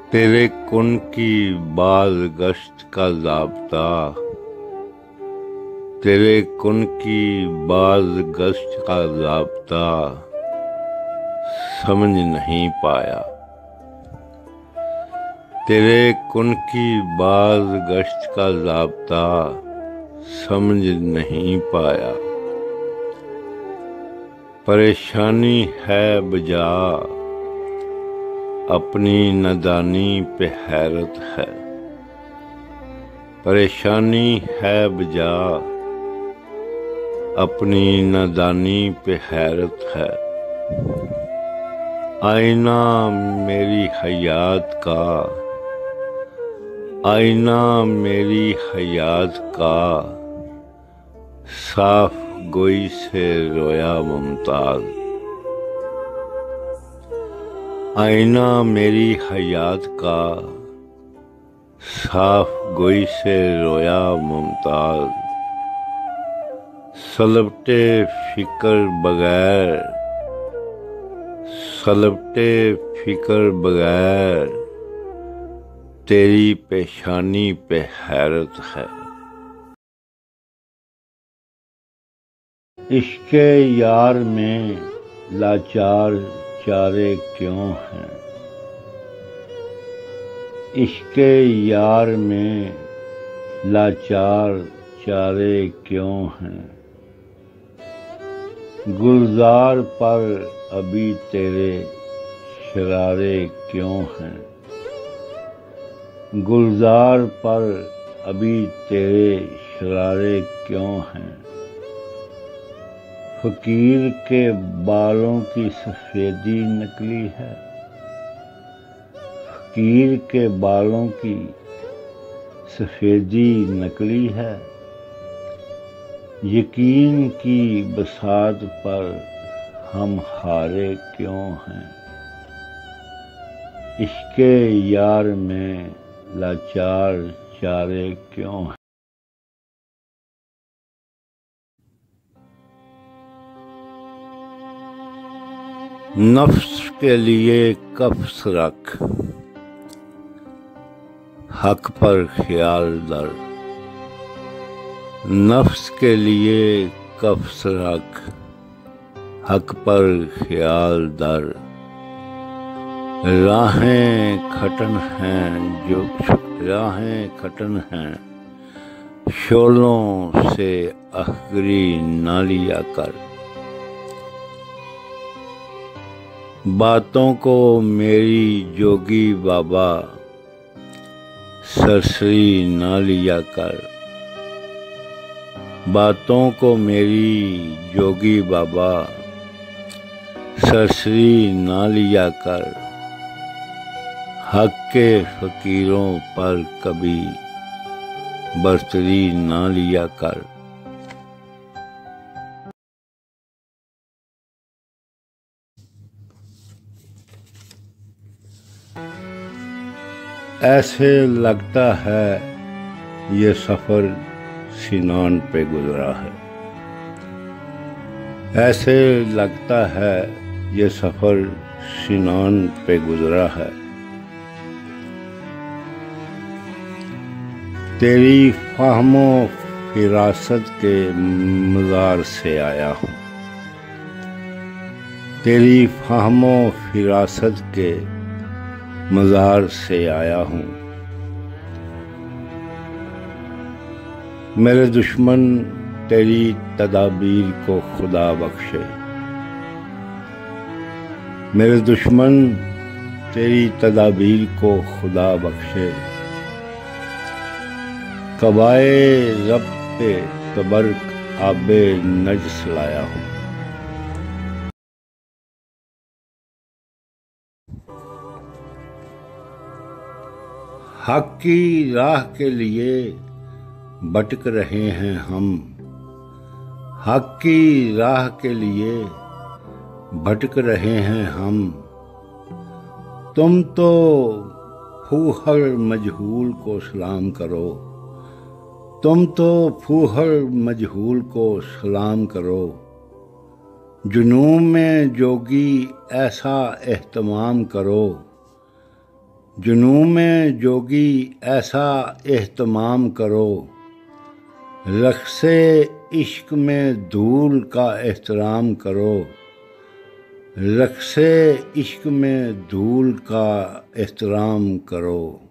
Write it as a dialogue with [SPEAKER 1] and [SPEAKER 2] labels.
[SPEAKER 1] तेरे कुन की बाज गश्त का ज़ाब्ता, तेरे कुन की बाज गश्त का ज़ाब्ता समझ नहीं पाया। तेरे कुन की बाज गश्त का ज़ाब्ता समझ नहीं पाया। परेशानी है बजा, अपनी नादानी पे हैरत है। परेशानी है बजा, अपनी नादानी पे हैरत है। आईना मेरी हयात का, आईना मेरी हयात का साफ गोई से रोया मुमताज। आईना मेरी हयात का साफ गोई से रोया मुमताज। सलबटे फिक्र बगैर, सलबटे फिक्र बगैर तेरी पेशानी पे हैरत है। इश्के यार में लाचार चारे क्यों हैं। इश्के यार में लाचार चारे क्यों हैं। गुलजार पर अभी तेरे शरारे क्यों हैं। गुलजार पर अभी तेरे शरारे क्यों हैं। फकीर के बालों की सफेदी नकली है। फकीर के बालों की सफेदी नकली है। यकीन की बसात पर हम हारे क्यों हैं। इश्के यार में लाचार चारे क्यों हैं। नफ्स के लिए कफ्स रख, हक पर ख्याल दर। नफ्स के लिए कफ्स रख, हक पर ख्याल दर। राहें खटन हैं जो राहें खटन हैं, शोलों से अखरी ना लिया कर। बातों को मेरी जोगी बाबा सरसरी ना लिया कर। बातों को मेरी जोगी बाबा सरसरी ना लिया कर। हक के फकीरों पर कभी बरतरी ना लिया कर। ऐसे लगता है ये सफ़र सिनान पे गुजरा है। ऐसे लगता है ये सफ़र सिनान पे गुजरा है। तेरी फ़हमो फिरासत के मज़ार से आया हूँ। तेरी फ़हमो फिरासत के मज़ार से आया हूँ। मेरे दुश्मन तेरी तदाबीर को खुदा बख्शे। मेरे दुश्मन तेरी तदाबीर को खुदा बख्शे। कबाए रब पे तबर्क आबे नजस लाया हूँ। हक की राह के लिए भटक रहे हैं हम। हक की राह के लिए भटक रहे हैं हम। तुम तो फूहर मजहूल को सलाम करो। तुम तो फूहर मजहूल को सलाम करो। जुनून में जोगी ऐसा एहतमाम करो। जुनूं में जोगी ऐसा एहतमाम करो, रक़्से इश्क में धूल का एहतराम करो, रक़्से इश्क में धूल का एहतराम करो।